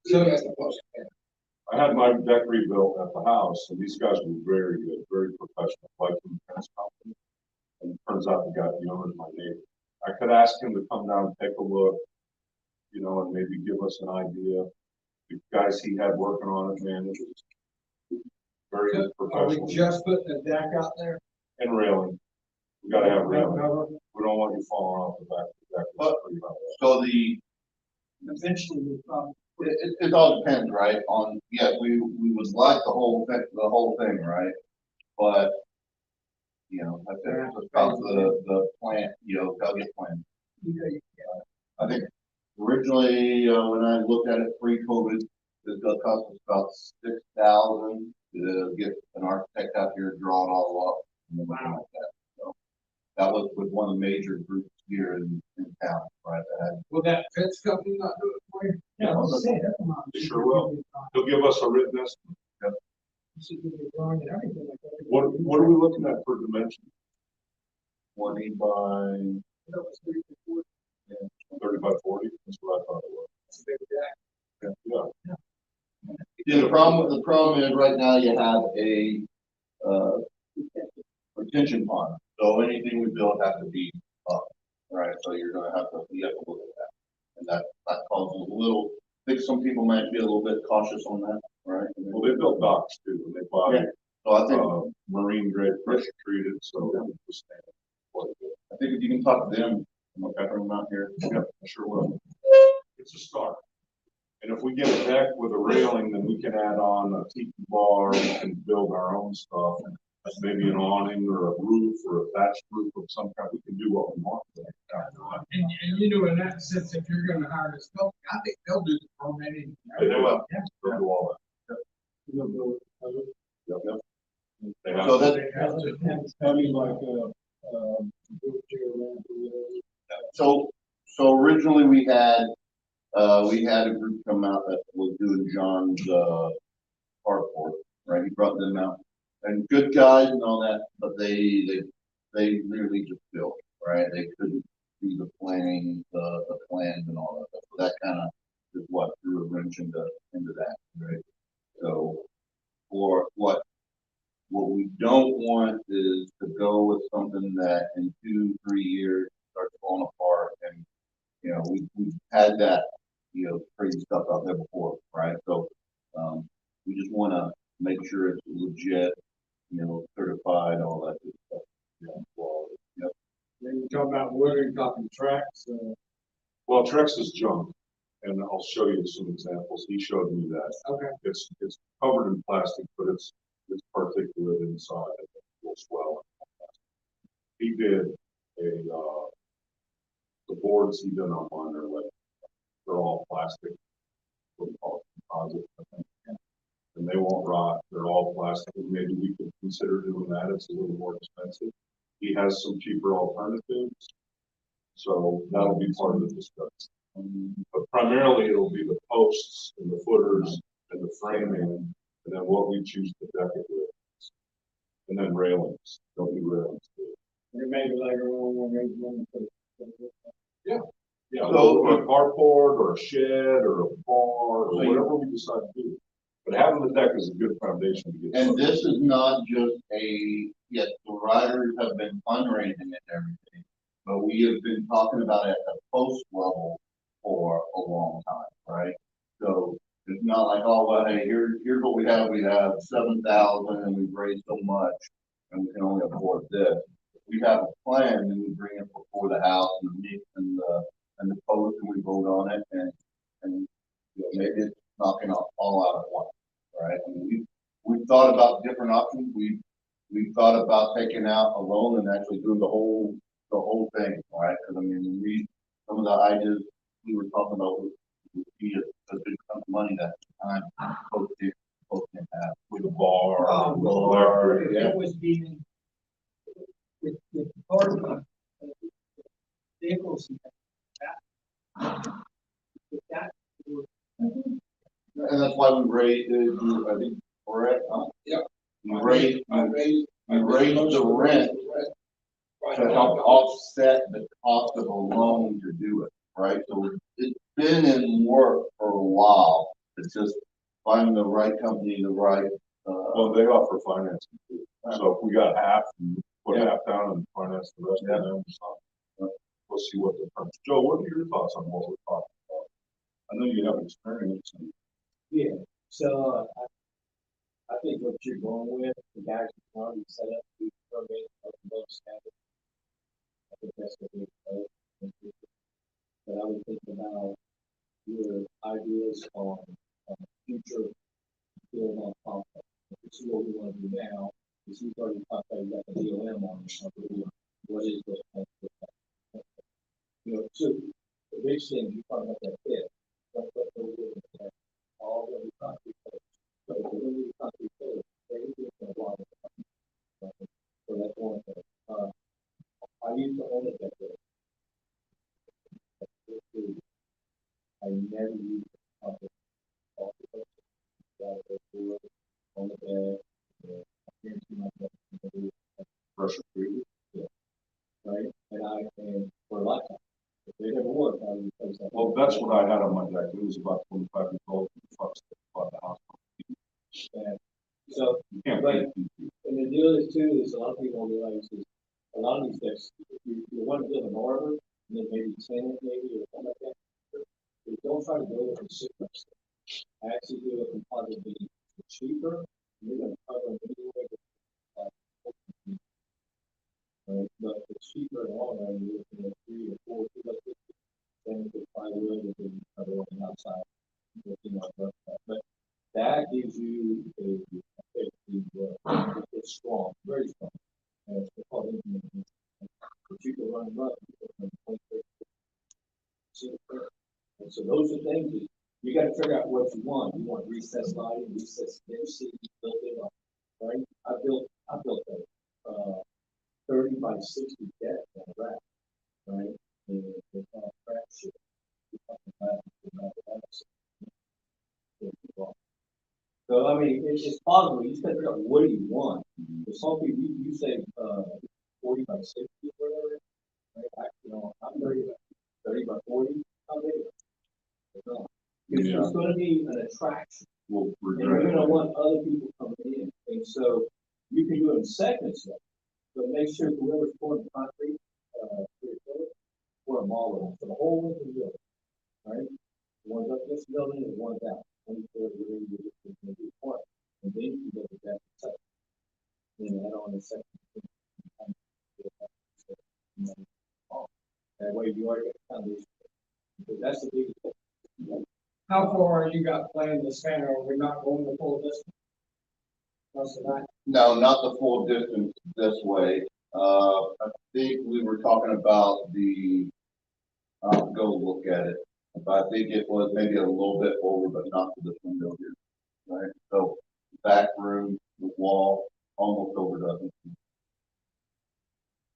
So that's the most. I had my deck rebuilt at the house, and these guys were very good, very professional, like in the fence company. And it turns out the guy, the owner's my neighbor. I could ask him to come down and take a look, you know, and maybe give us an idea. The guys he had working on it, man, it was very Are professional. we just putting the deck out there? And railing. We gotta have railing. Cover? We don't want you falling off the back of the deck. It's pretty high. So eventually we'll probably. it all depends, right? On we would like the whole thing, right? But you know, I think it's about the plant, you know, gotta get planned. I think originally when I looked at it pre-COVID, it cost us about $6,000 to get an architect out here, draw it all up, and everything like that. So that was with one of the major groups here in town, right? Will that fence company not do it for you? Yeah, I was saying, that's not. They sure will. He'll give us a written estimate. You should give me a drawing and everything like that. What are we looking at for dimension? 20 by. That was 30 to 40. 30 by 40, that's what I thought it was. It's a big deck. Yeah. Yeah, the problem is right now you have a retention pond, so anything we build has to be up, right? So you have to look at that, and that causes a little. I think some people might be a little bit cautious on that, right? Well, they built docks too, and they bought So I think marine grade pressure treated, so it was quite good. I think if you can talk to them, okay, from out here. Yeah, I sure will. It's a start. And if we get a deck with a railing, then we can add on a tiki bar, we can build our own stuff. Maybe an awning or a roof or a thatched roof of some kind, we can do what we want. And you know, in that sense, if you're gonna hire this company, I think they'll do the permitting. They do well. Yeah. They'll do all that. Yep. They have So to. that, Having like so originally we had a group come out that was doing John's carport, right? He brought them out, and good guys and all that, but they really just built, right? They couldn't do the planning, the plans and all that stuff. So that kind of is what threw a wrench into that, right? So for what we don't want is to go with something that in 2-3 years starts falling apart, and you know we've had that, you know, crazy stuff out there before, right? So we just want to make sure it's legit, you know, certified, all that good stuff. Yep. Then you talk about wood, you're talking tracks. Well, Trex is junk, and I'll show you some examples. He showed me that. Okay. It's covered in plastic, but it's particulate inside. It will swell. He did the boards he did on mine are like, they're all plastic, what we call it, composite, I think. And they won't rot. They're all plastic. Maybe we could consider doing that. It's a little more expensive. He has some cheaper alternatives. So that'll be part of the discussion. But primarily it'll be the posts and the footers and the framing, and then what we choose to deck it with. And then railings, there'll be railings too. And maybe later on, we'll maybe one for. Yeah, So- or a carport or a shed or a bar or whatever we decide to do. But having the deck is a good foundation to get And started. this is not just yes, the riders have been fundraising and everything, but we have been talking about it at the post level for a long time, right? So it's not like, oh, well, hey, here's what we have 7,000 and we've raised so much and we can only afford this. We have a plan and we bring it before the house and the mix and the post and we vote on it and you know, maybe it's knocking all out at once, right? I mean, we've thought about different options. We've thought about taking out a loan and actually doing the whole thing, right? Because I mean, some of the ideas we were talking about would be a big chunk of money that time post can have With a bar, Or if yeah. it was being with part of the vehicles and that. If that were. and that's why we raised it, I think, correct, huh? Yeah. We raised the rent to Right. help offset the cost of a loan to do it, right? So it's been in work for a while. It's just finding the right company, the right, Well, they offer financing too. So if we got half, we put half down and finance the rest of them. We'll see what the terms. Joe, what are your thoughts on what we're talking about? I know you have experience. Yeah, so I think what you're going with, the guys who already set up the program of both standards. I think that's what we're. But I would think about your ideas on future build on content. This is what we want to do now. This is already talked about, you got the DOM on it. What is this? You know, so the big thing you talk about that fit. Don't let go with that. All the concrete pillars. So if we're going to do concrete pillars, everything's going to block it. So that's one thing. I used to own it that way. I never used it. All the pillars. On the bed. I guarantee myself to do Pressure treated. right? And for a lifetime. If they never work, I would replace that. Well, that's what I had on my deck. It was about 25 years old. Trucks that bought the house. And so, You can't but, beat these. and the deal is too, is a lot of people don't realize is a lot of these decks, if you want to build an arbor, and then maybe 10 maybe or something like that, but don't try to build it with six. I actually do a composite beam. It's cheaper, and you're going to cover them anyway. But it's cheaper in the long run, you're looking at 3 or 4, then you find a way to do cover on the outside. But that gives you it's strong, very strong. And it's called implementation. But you can run rough. And so those are things that you got to figure out what you want. You want recessed lighting, recessed density, you build it up, right? I built a 30 by 60 deck on a rack, right? And it's on a crack shit. So I mean, it's possible. You just gotta figure out what do you want. For some people, you say 40 by 60 or whatever. Right? I'm 30 by 40. How big is it? It's going to be an attraction. We'll And regret you're going to it. want other people coming in. And so you can do it in segments. But make sure whoever's pouring the concrete, pour a model for the whole width of the building. Right? One's up this building and one's out. And then you go to that side. Then add on the second. That way you already got foundation. Because that's the biggest thing. How far you got planned to span, or we're not going the full distance? Most of that. no, not the full distance this way. I think we were talking about I'll go look at it. But I think it was maybe a little bit over, but not to this window here, right? So back room, the wall, almost over doesn't.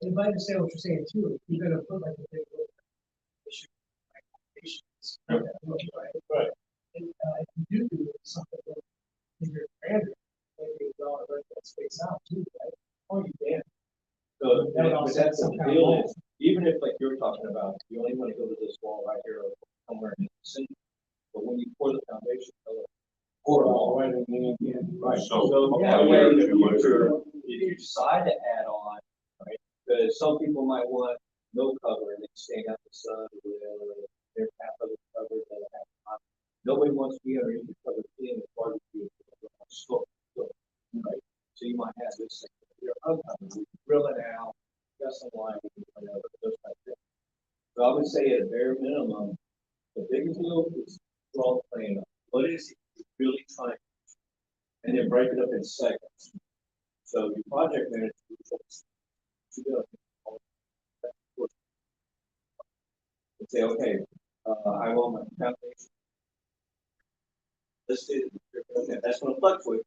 And if I understand what you're saying too, you're gonna put like a big issue, that's the deal is, even if like you're talking about, you only want to go to this wall right here or somewhere in the city. But when you pour the foundation, pour it all the way to the end. Right. So that way, in the future, if you decide to add on, right, because some people might want no cover and they stay out the sun or whatever, their half of it covered, the other half. Nobody wants to be underneath the cover in the barbecue. Right? So you might have this, you're uncovered, you grill it out, got some lighting, whatever, those type of things. So I would say at a bare minimum, the biggest deal is draw the plan up. What is it you're really trying to do? And then break it up in segments. So your project manager and say, okay, I want my foundation. Let's do it. Okay, that's going to fluctuate.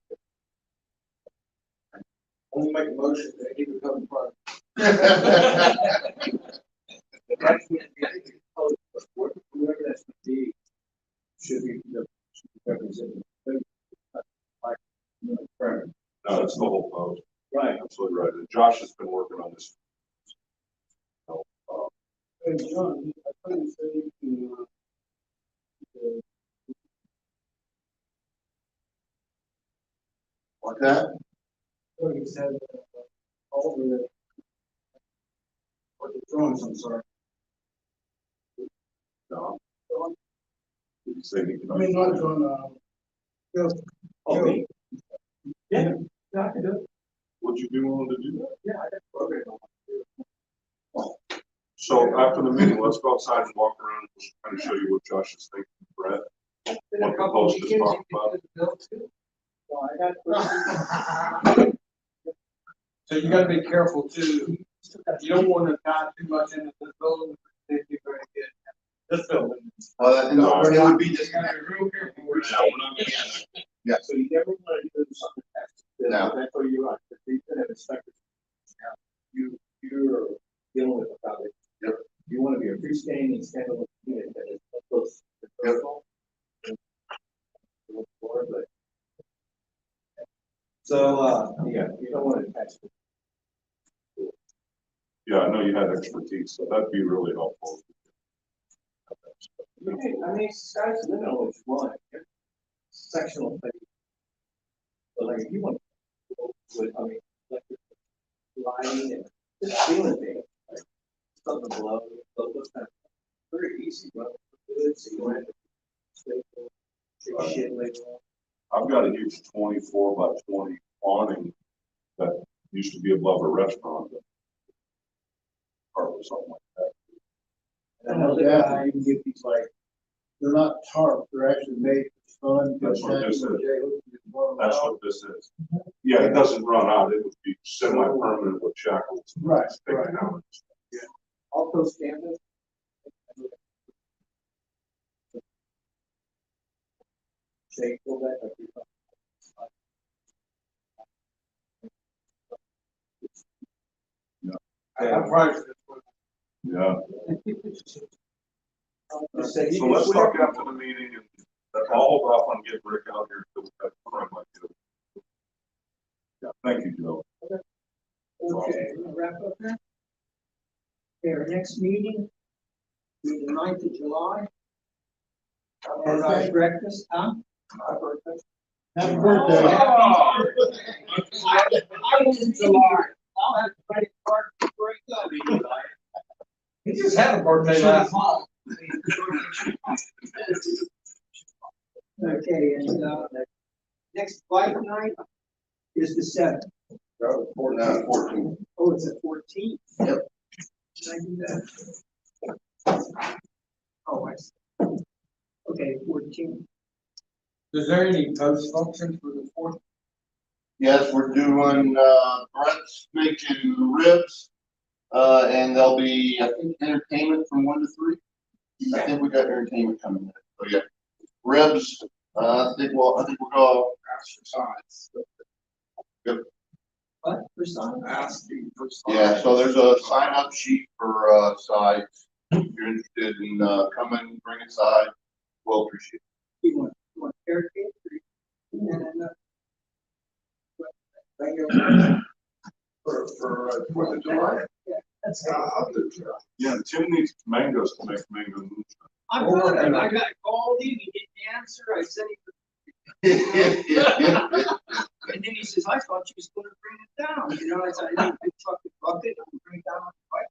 Only make a motion that he become part. Whoever that's going to be should be represented. No, it's the whole post. Right. Absolutely right. And Josh has been working on this. Hey, John, I couldn't say to, Like that? what he said, all the, or the drawings, I'm sorry. No. Did you say he can? I mean, not on, Okay. Yeah, I can do it. Would you be willing to do that? Yeah, I got program on. So after the meeting, let's go outside and walk around and kind of show you what Josh is thinking, Brett. What the post is talking about. Well, I got. So you gotta be careful too. You don't wanna dive too much into this building, if you're gonna get this building. No, it would be just, You gotta be real careful. No, we're not gonna do that. yeah, So you never want to do something that's. No. That's where you're right. If you could have inspectors. You're dealing with a project. Yep. You want to be a freestanding standalone unit that is close to Yep. personal. But. So, yeah, you don't want to attach it. Yeah, I know you had expertise, so that'd be really helpful. Okay, I mean, sky's the limit on what you want. Sectional thing. But like, if you want to go with, I mean, like, lighting and just feeling things, like, something below, those kind of, very easy, right? So you don't have to stay shit later on. I've got a huge 24 by 20 awning that used to be above a restaurant. Or something like that. And another guy, you can get these like, they're not tarp, they're actually made for fun. That's what this is. That's what this is. Yeah, it doesn't run out. It would be semi-permanent with shackles. Right, Sticking right. out. also standard. Shake all that, like you know. I priced it. Yeah. Say, So let's talk after the meeting and I'll hold off on getting Rick out here until we have time like this. Yeah, thank you, Joe. Okay, we'll wrap up there. Okay, our next meeting will be the 9th of July. And our breakfast, huh? My birthday. Happy birthday. I was in July. I'll have to write a card before I go. He just had a birthday last month. Okay, and, next bike night is the 7th. no, 14. Oh, it's the 14th? Yep. Should I do that? Oh, I see. Okay, 14th. Is there any post function for the 4th? Yes, we're doing, Brett's making ribs, and there'll be, I think, entertainment from 1 to 3. I think we got entertainment coming in, so yeah. Ribs, I think we'll go. Yep. What, for sign? Asking for. Yeah, so there's a sign up sheet for, sides. If you're interested in, coming, bring a side, welcome sheet. You want barricade? And then, For 4th of July? yeah. That's Yeah, Tim needs mangoes to make mango moonshine. I'm good, and I called him, he didn't answer, I said and then he says, I thought you was gonna bring it down, you know, I said, I need a big fucking bucket, I'm gonna bring it down on the bike.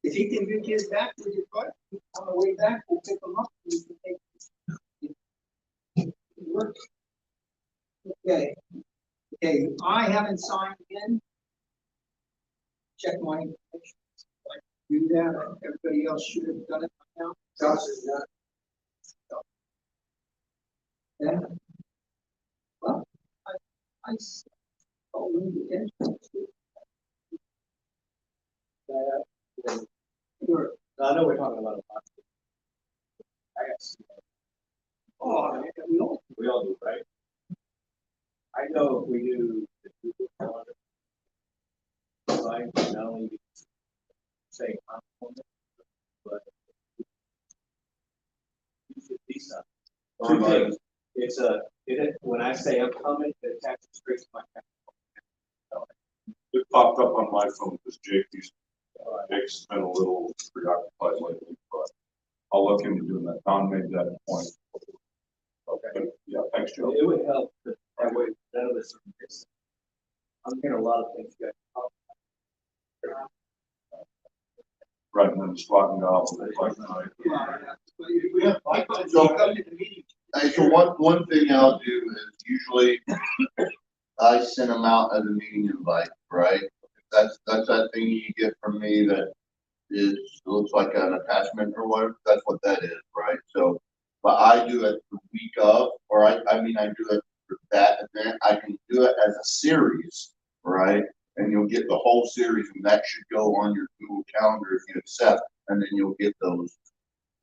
If he can get his back with your bike, on the way back, we'll pick him up. And we can take it works. Okay, I haven't signed in. Check my information. Like, do that, everybody else should have done it by now. Josh is done. Yeah. Well, I told him to enter. Sure. I know we're talking about a lot. I got to see that. Oh, We all do, right? I know if we do the Google Calendar, like, not only say compliment, but you should be something. Two things. When I say I'm coming, it attaches straight to my calendar. It popped up on my phone because Jake's been a little preoccupied lately, but I'll let him do that. Don made that point. Okay. But, yeah, thanks, Joe. It would help that way none of us are missing. I'm hearing a lot of things you guys talk about. Right, and then spot and golf. Like, Yeah, I come to the meeting. Hey, so one thing I'll do is usually I send them out as a meeting invite, right? That's that thing you get from me that looks like an attachment or whatever. That's what that is, right? So, but I do it the week of, or I do it for that event. I can do it as a series, right? And you'll get the whole series, and that should go on your Google Calendar if you accept, and then you'll get those,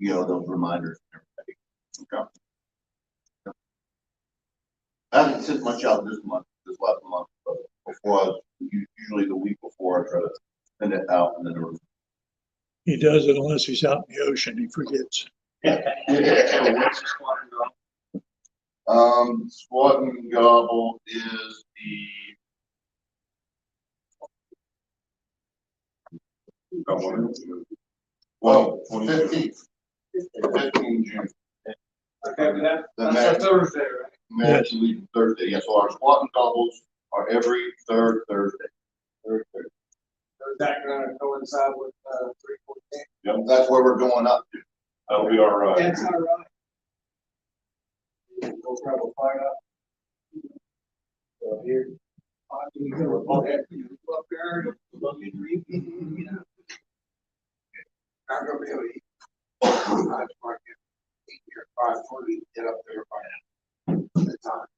those reminders and everything. Okay. I haven't sent much out this last month, but usually the week before I try to send it out and then He does it unless he's out in the ocean, he forgets. Squat and gobble is the 15 June. Okay, but The that's match- a Thursday, right? Match league Thursday. Yeah, so our squat and doubles are every third Thursday. Or is that gonna coincide with 314? Yep, that's where we're going up to. That'll be our, That's all right. We'll probably find out. So here. You go up there, look and read, you know. Not gonna be able to eat. I just want to eat here at 5:40, get up there by the time.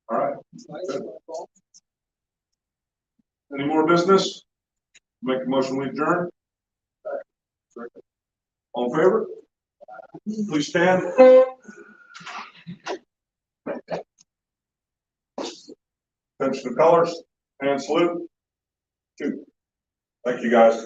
all right. Any more business? Make a motion, we adjourn. All in favor? Please stand. Attention to colors, hand salute. 2. Thank you, guys.